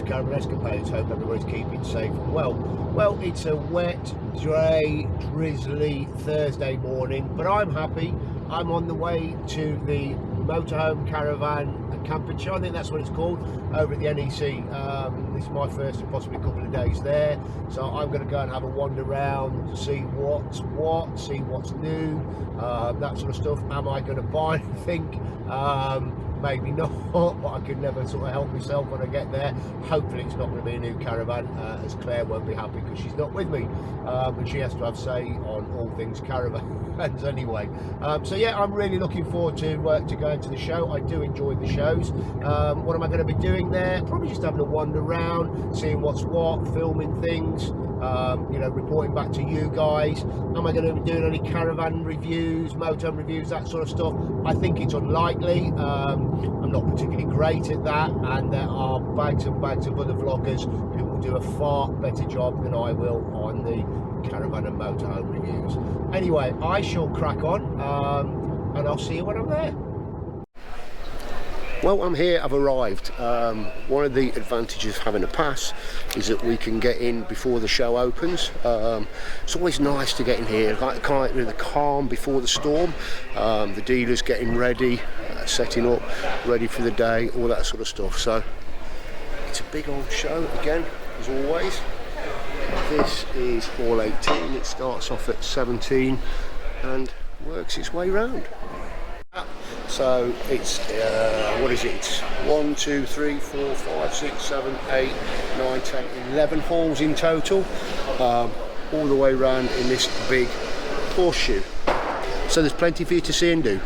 to Caravan Escapades. Hope everybody's keeping safe and well. Well, it's a wet, grey, drizzly Thursday morning, but I'm happy. I'm on the way to the Motorhome Caravan Camping Show, I think that's what it's called, over at the NEC. This is my first and possibly a couple of days there, so I'm going to go and have a wander around, see what's what, see what's new, that sort of stuff. Am I going to buy anything? Maybe not, but I can never sort of help myself when I get there. Hopefully it's not going to be a new caravan, as Claire won't be happy because she's not with me, and she has to have say on all things caravans anyway. So yeah, I'm really looking forward to going to the show. I do enjoy the shows. What am I going to be doing there? Probably just having a wander around, seeing what's what, filming things, you know, reporting back to you guys. Am I going to be doing any caravan reviews, motorhome reviews, that sort of stuff? I think it's unlikely. I'm not particularly great at that, and there are bags and bags of other vloggers who will do a far better job than I will on the caravan and motorhome reviews. Anyway, I shall crack on, and I'll see you when I'm there. Well, I'm here, I've arrived. One of the advantages of having a pass is that we can get in before the show opens. It's always nice to get in here, like kind of the calm before the storm. The dealers getting ready, setting up, ready for the day, all that sort of stuff. So it's a big old show again, as always. This is all 18, it starts off at 17 and works its way round. So it's what is it? It's 1, 2, 3, 4, 5, 6, 7, 8, 9, 10, 11 halls in total, all the way around in this big horseshoe. So there's plenty for you to see and do.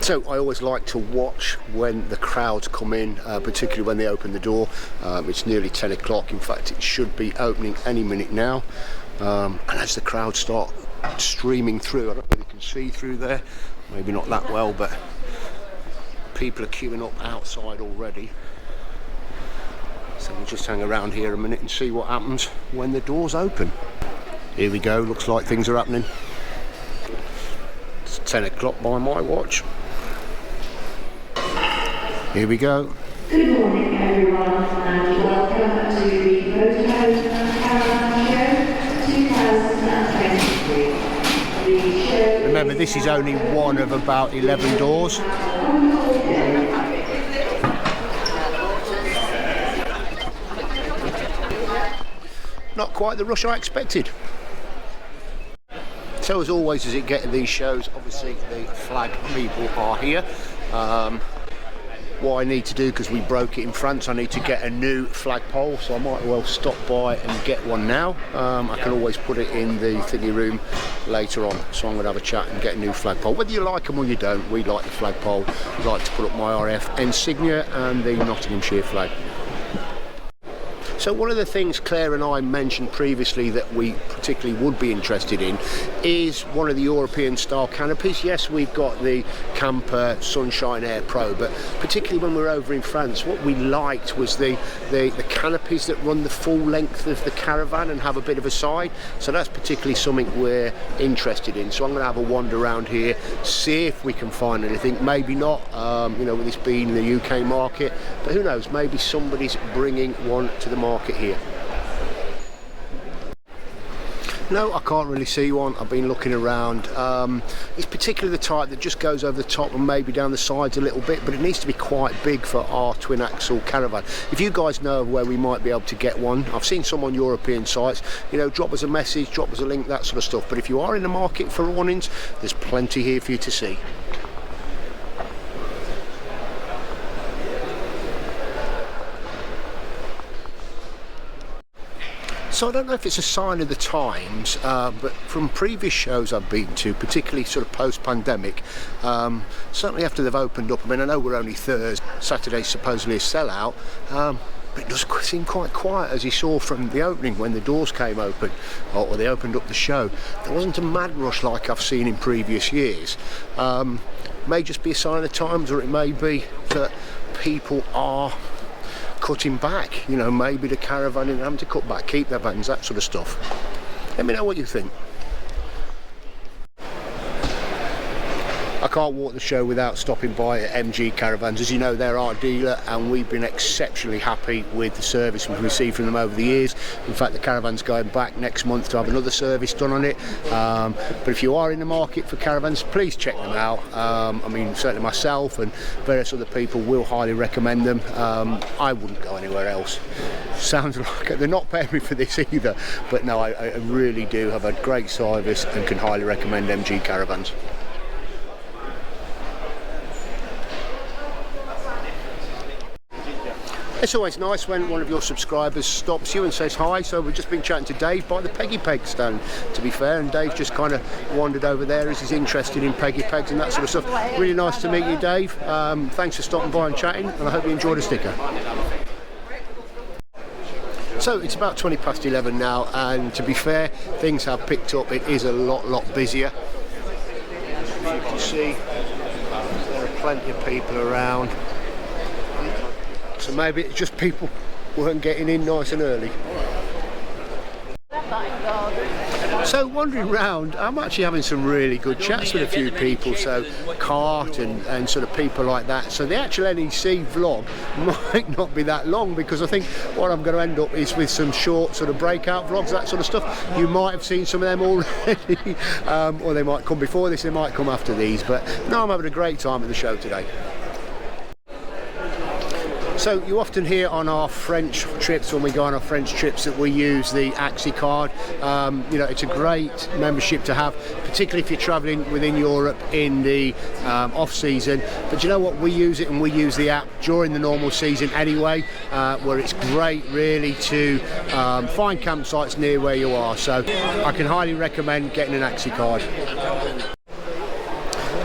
So I always like to watch when the crowds come in, particularly when they open the door. It's nearly 10 o'clock, in fact it should be opening any minute now. And as the crowds start streaming through, I don't know if you can see through there, maybe not that well, but people are queuing up outside already. So we'll just hang around here a minute and see what happens when the doors open. Here we go, looks like things are happening. It's 10 o'clock by my watch. Here we go. Good morning everyone, and welcome to the Motorhome Caravan Show 2023. Remember, this is only one of about 11 doors. Not quite the rush I expected. So as always, as it gets to these shows, obviously the flag people are here. What I need to do, because we broke it in France, I need to get a new flagpole, so I might well stop by and get one now. I can always put it in the thingy room later on, so I'm going to have a chat and get a new flagpole. Whether you like them or you don't, we like the flagpole. I like to put up my RF insignia and the Nottinghamshire flag. So one of the things Claire and I mentioned previously that we particularly would be interested in is one of the European style canopies. Yes, we've got the Camper Sunshine Air Pro, but particularly when we're over in France, what we liked was the canopies that run the full length of the caravan and have a bit of a side. So that's particularly something we're interested in. So I'm going to have a wander around here, see if we can find anything. Maybe not, you know, with this being the UK market, but who knows, maybe somebody's bringing one to the market here. No, I can't really see one. I've been looking around. It's particularly the type that just goes over the top and maybe down the sides a little bit, but it needs to be quite big for our twin axle caravan. If you guys know where we might be able to get one, I've seen some on European sites, you know, drop us a message, drop us a link, that sort of stuff. But if you are in the market for awnings, there's plenty here for you to see. So I don't know if it's a sign of the times, but from previous shows I've been to, particularly sort of post-pandemic, certainly after they've opened up, I mean, I know we're only Thursday, Saturday's supposedly a sellout, but it does seem quite quiet, as you saw from the opening when the doors came open, or they opened up the show. There wasn't a mad rush like I've seen in previous years. May just be a sign of the times, or it may be that people are cutting back, you know, maybe the caravan and having to cut back, keep their vans, that sort of stuff. Let me know what you think. I can't walk the show without stopping by at MG Caravans. As you know, they're our dealer and we've been exceptionally happy with the service we've received from them over the years. In fact, the Caravan's going back next month to have another service done on it. But if you are in the market for Caravans, please check them out. I mean, certainly myself and various other people will highly recommend them. I wouldn't go anywhere else. Sounds like they're not paying me for this either, but no, I really do have a great service and can highly recommend MG Caravans. It's always nice when one of your subscribers stops you and says hi. So we've just been chatting to Dave by the Peggy Peg stand, to be fair, and Dave just kind of wandered over there as he's interested in Peggy Pegs and that sort of stuff. Really nice to meet you, Dave. Thanks for stopping by and chatting, and I hope you enjoyed the sticker. So it's about 20 past 11 now, and to be fair, things have picked up. It is a lot busier. As you can see, there are plenty of people around. So maybe it's just people weren't getting in nice and early. So wandering round, I'm actually having some really good chats with a few people, so Cart and sort of people like that. So the actual NEC vlog might not be that long, because I think what I'm going to end up is with some short sort of breakout vlogs, that sort of stuff. You might have seen some of them already, or they might come before this, they might come after these. But no, I'm having a great time at the show today. So you often hear on our French trips, when we go on our French trips, that we use the Axi card. You know, it's a great membership to have, particularly if you're travelling within Europe in the off season. But you know what, we use it, and we use the app during the normal season anyway, where it's great really to find campsites near where you are. So I can highly recommend getting an Axi card.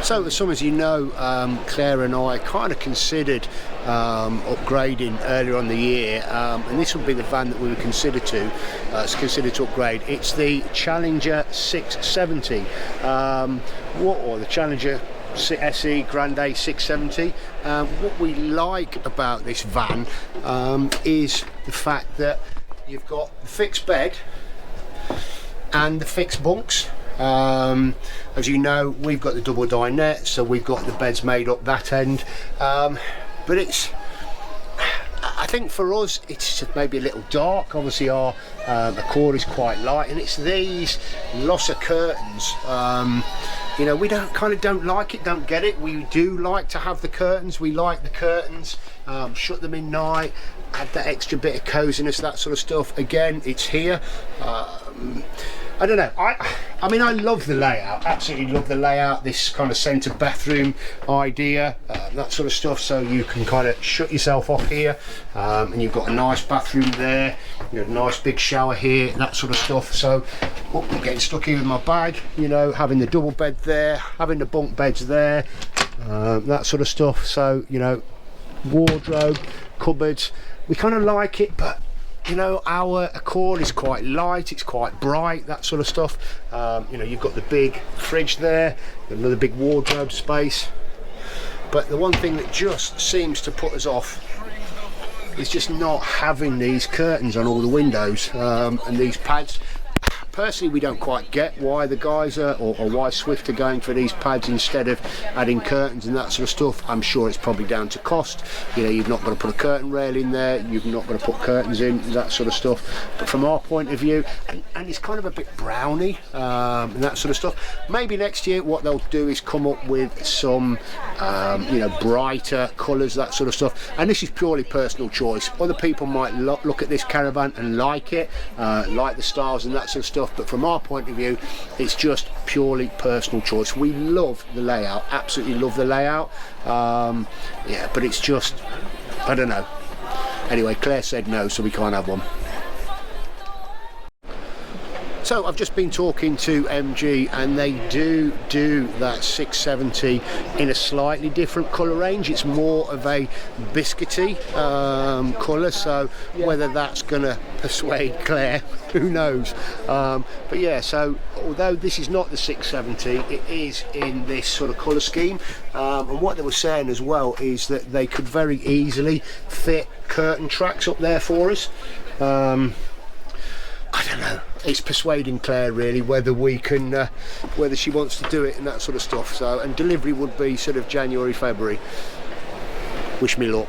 So as some as you know, Claire and I kind of considered upgrading earlier on the year, and this would be the van that we would consider to upgrade. It's the Challenger 670, or the Challenger SE Grande 670. What we like about this van is the fact that you've got the fixed bed and the fixed bunks. As you know, we've got the double dinette, so we've got the beds made up that end, but I think for us it's maybe a little dark. Obviously our Accord is quite light, and it's these Lossa curtains. You know, we don't like it, don't get it. We do like to have the curtains. We like the curtains, shut them in night, add that extra bit of coziness, that sort of stuff. Again, it's here. I don't know, I mean, I love the layout, absolutely love the layout, this kind of centre bathroom idea, that sort of stuff. So you can kind of shut yourself off here, and you've got a nice bathroom there, you know, nice big shower here, that sort of stuff. So I'm getting stuck here with my bag, you know, having the double bed there, having the bunk beds there, that sort of stuff. So, you know, wardrobe, cupboards, we kind of like it, but you know, our Accord is quite light, it's quite bright, that sort of stuff. You know, you've got the big fridge there, another big wardrobe space. But the one thing that just seems to put us off is just not having these curtains on all the windows, and these pads. Personally, we don't quite get why the guys are, or why Swift are going for these pads instead of adding curtains and that sort of stuff. I'm sure it's probably down to cost. You know, you've not got to put a curtain rail in there, you've not got to put curtains in, that sort of stuff. But from our point of view, and it's kind of a bit browny, and that sort of stuff. Maybe next year what they'll do is come up with some, you know, brighter colours, that sort of stuff. And this is purely personal choice. Other people might look at this Caravan and like it, like the stars and that sort of stuff. But from our point of view, it's just purely personal choice. We love the layout, absolutely love the layout. Yeah, but it's just, I don't know. Anyway, Claire said no, so we can't have one. So I've just been talking to MG, and they do that 670 in a slightly different colour range. It's more of a biscuity colour, so whether that's going to persuade Claire, who knows. But yeah, so although this is not the 670, it is in this sort of colour scheme. And what they were saying as well is that they could very easily fit curtain tracks up there for us. I don't know, it's persuading Claire really whether we can, whether she wants to do it and that sort of stuff. So, and delivery would be sort of January, February. Wish me luck.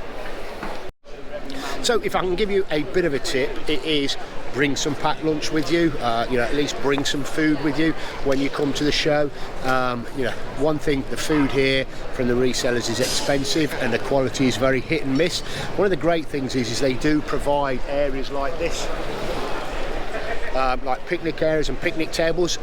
So if I can give you a bit of a tip, it is bring some packed lunch with you, you know, at least bring some food with you when you come to the show. You know, one thing, the food here from the resellers is expensive and the quality is very hit and miss. One of the great things is they do provide areas like this, like picnic areas and picnic tables.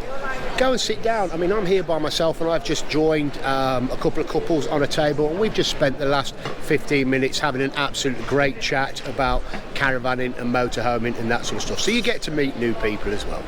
Go and sit down. I mean, I'm here by myself and I've just joined a couple of couples on a table, and we've just spent the last 15 minutes having an absolute great chat about caravanning and motorhoming and that sort of stuff. So you get to meet new people as well.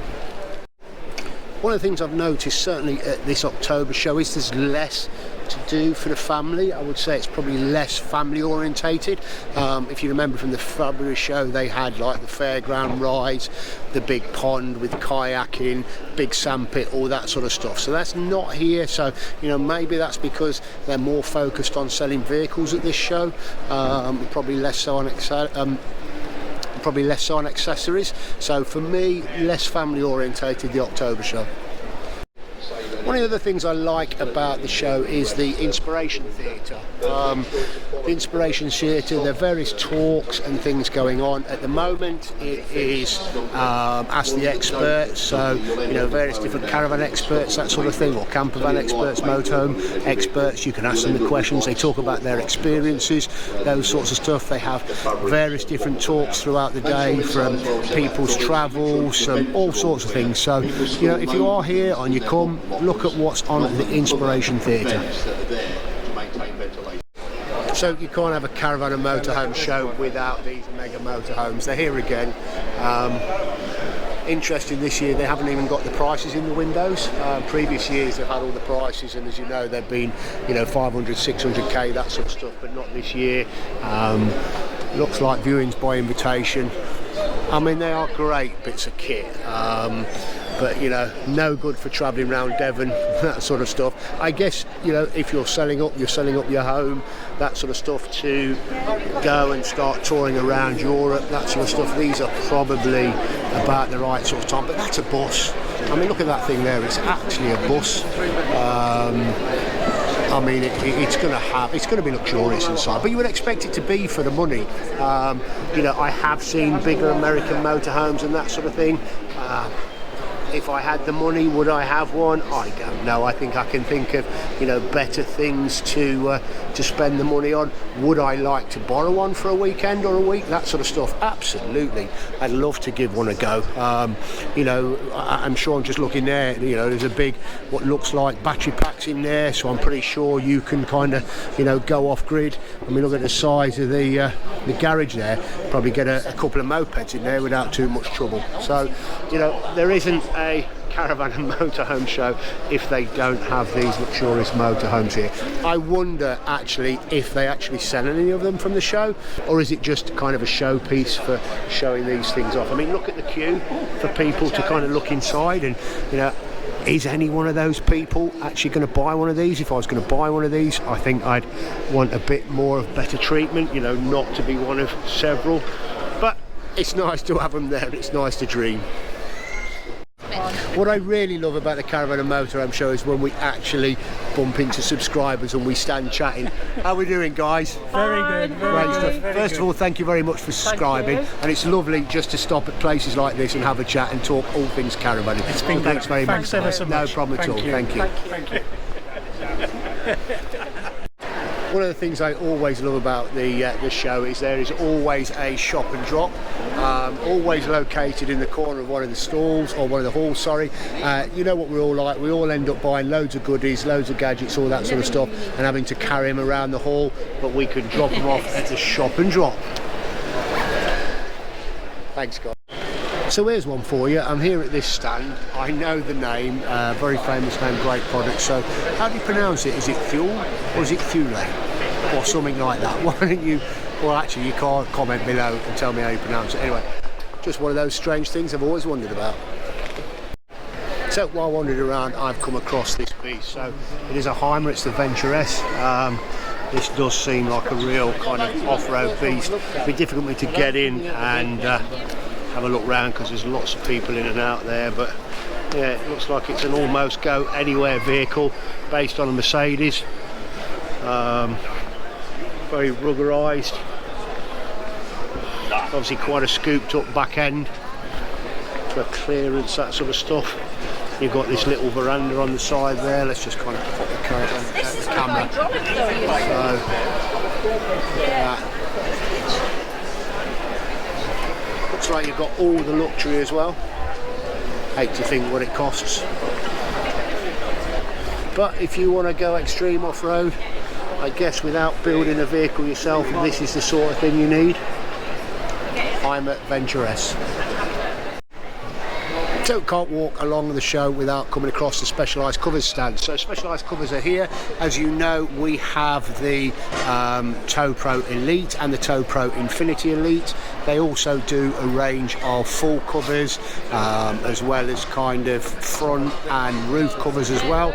One of the things I've noticed certainly at this October show is there's less to do for the family. I would say it's probably less family orientated. If you remember from the February show, they had like the fairground rides, the big pond with kayaking, big sandpit, all that sort of stuff. So that's not here. So, you know, maybe that's because they're more focused on selling vehicles at this show, probably less so on accessories. So for me, less family orientated, the October show. One of the other things I like about the show is the Inspiration Theatre. The Inspiration Theatre, there are various talks and things going on. At the moment it is Ask the Experts, so you know, various different caravan experts, that sort of thing, or campervan experts, motorhome experts. You can ask them the questions, they talk about their experiences, those sorts of stuff. They have various different talks throughout the day from people's travels, all sorts of things. So you know, if you are here and you come, look at what's on at the Inspiration Theatre. So you can't have a caravan and motorhome show without these mega motorhomes. They're here again. Interesting this year, they haven't even got the prices in the windows. Previous years they've had all the prices, and as you know, they've been, you know, 500, 600k, that sort of stuff, but not this year. Looks like viewings by invitation. I mean, they are great bits of kit. But you know, no good for travelling around Devon, that sort of stuff. I guess, you know, if you're selling up your home, that sort of stuff, to go and start touring around Europe, that sort of stuff. These are probably about the right sort of time. But that's a bus. I mean, look at that thing there. It's actually a bus. I mean, it's going to be luxurious inside, but you would expect it to be for the money. You know, I have seen bigger American motorhomes and that sort of thing. If I had the money, would I have one? I don't know. I think I can think of, you know, better things to spend the money on. Would I like to borrow one for a weekend or a week? That sort of stuff. Absolutely. I'd love to give one a go. You know, I'm sure, I'm just looking there, you know, there's a big, what looks like battery packs in there, so I'm pretty sure you can kind of, you know, go off grid. I mean, look at the size of the garage there. Probably get a couple of mopeds in there without too much trouble. So, you know, there isn't a caravan and motorhome show if they don't have these luxurious motorhomes here. I wonder actually if they actually sell any of them from the show, or is it just kind of a showpiece for showing these things off. I mean, look at the queue for people to kind of look inside, and you know, is any one of those people actually going to buy one of these? If I was going to buy one of these, I think I'd want a bit more of better treatment, you know, not to be one of several, but it's nice to have them there. It's nice to dream. What I really love about the Caravan and Motorhome show is when we actually bump into subscribers and we stand chatting. How are we doing, guys? Very good. Great stuff. First of all, thank you very much for subscribing, and it's lovely just to stop at places like this and have a chat and talk all things caravan. It's been great. Thanks very much. Thanks ever so much. No problem at all. Thank you. One of the things I always love about the show is there is always a shop and drop, always located in the corner of one of the stalls, or one of the halls, sorry. You know what we're all like, we all end up buying loads of goodies, loads of gadgets, all that sort of stuff, and having to carry them around the hall, but we can drop them off at the shop and drop. Thanks, guys. So here's one for you. I'm here at this stand. I know the name, very famous name, great product. So how do you pronounce it? Is it Fuel or is it Fuel or something like that? Why don't you, well actually you can't comment below and tell me how you pronounce it. Anyway, just one of those strange things I've always wondered about. So while I wandered around, I've come across this beast. So it is a Heimer, it's the Venture S. This does seem like a real kind of off-road beast. It'd be difficult for me to get in and have a look round because there's lots of people in and out there. But yeah, it looks like it's an almost go anywhere vehicle based on a Mercedes. Very ruggerised, obviously quite a scooped up back end for clearance, that sort of stuff. You've got this little veranda on the side there. Let's just kind of put the camera. Looks like you've got all the luxury as well. Hate to think what it costs. But if you want to go extreme off-road, I guess without building a vehicle yourself, this is the sort of thing you need. I'm at Venture S. So can't walk along the show without coming across the Specialised Covers stand. So Specialised Covers are here. As you know, we have the Tow Pro Elite and the Tow Pro Infinity Elite. They also do a range of full covers, as well as kind of front and roof covers as well.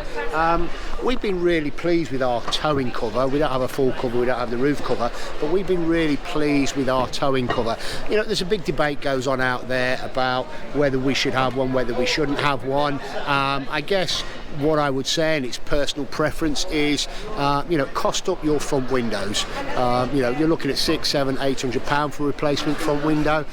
We've been really pleased with our towing cover. We don't have a full cover, we don't have the roof cover, but we've been really pleased with our towing cover. You know, there's a big debate goes on out there about whether we should have one, whether we shouldn't have one. I guess what I would say, and it's personal preference, is you know, cost up your front windows. You know, you're looking at £600, £800 for replacement front window.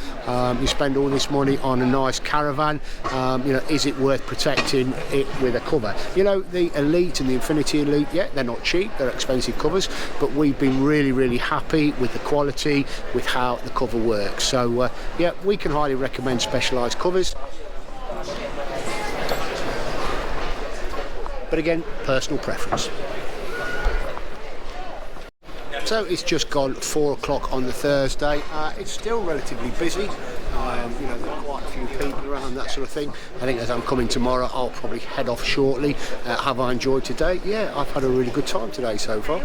You spend all this money on a nice Caravan. You know, is it worth protecting it with a cover? You know, the Elite and the Infinity Elite, yeah, they're not cheap, they're expensive covers, but we've been really happy with the quality, with how the cover works. So yeah, we can highly recommend Specialised Covers. But again, personal preference. So it's just gone 4 o'clock on the Thursday. It's still relatively busy. You know, there are quite a few people around, that sort of thing. I think as I'm coming tomorrow, I'll probably head off shortly. Have I enjoyed today? Yeah, I've had a really good time today so far.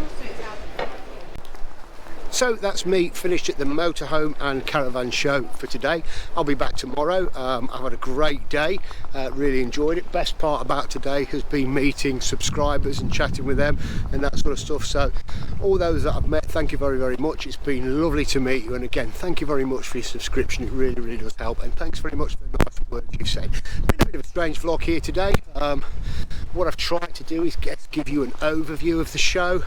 So that's me finished at the Motorhome and Caravan show for today. I'll be back tomorrow. I've had a great day, really enjoyed it. Best part about today has been meeting subscribers and chatting with them and that sort of stuff. So all those that I've met, thank you very much. It's been lovely to meet you, and again, thank you very much for your subscription. It really does help, and thanks very much for the nice words you've said. Been a bit of a strange vlog here today. What I've tried to do is give you an overview of the show.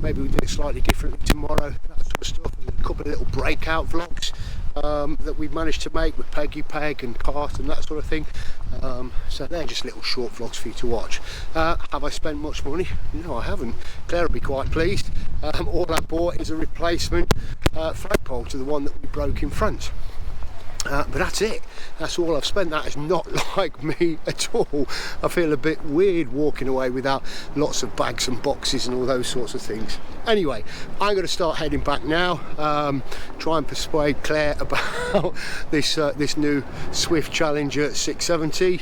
Maybe we'll do it slightly differently tomorrow, that sort of stuff. There's a couple of little breakout vlogs that we've managed to make with Peggy Peg and Cart and that sort of thing. So they're just little short vlogs for you to watch. Have I spent much money? No, I haven't. Claire will be quite pleased. All I bought is a replacement flagpole to the one that we broke in front. But that's it. That's all I've spent. That is not like me at all. I feel a bit weird walking away without lots of bags and boxes and all those sorts of things. Anyway, I'm going to start heading back now. Try and persuade Claire about this new Swift Challenger 670.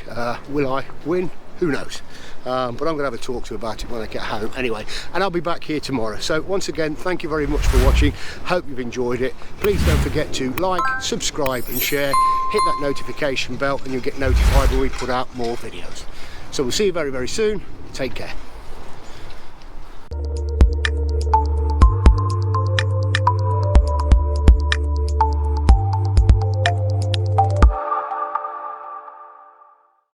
Will I win? Who knows? But I'm going to have a talk to her about it when I get home anyway, and I'll be back here tomorrow. So once again, thank you very much for watching. Hope you've enjoyed it. Please don't forget to like, subscribe and share. Hit that notification bell and you'll get notified when we put out more videos. So we'll see you very soon. Take care.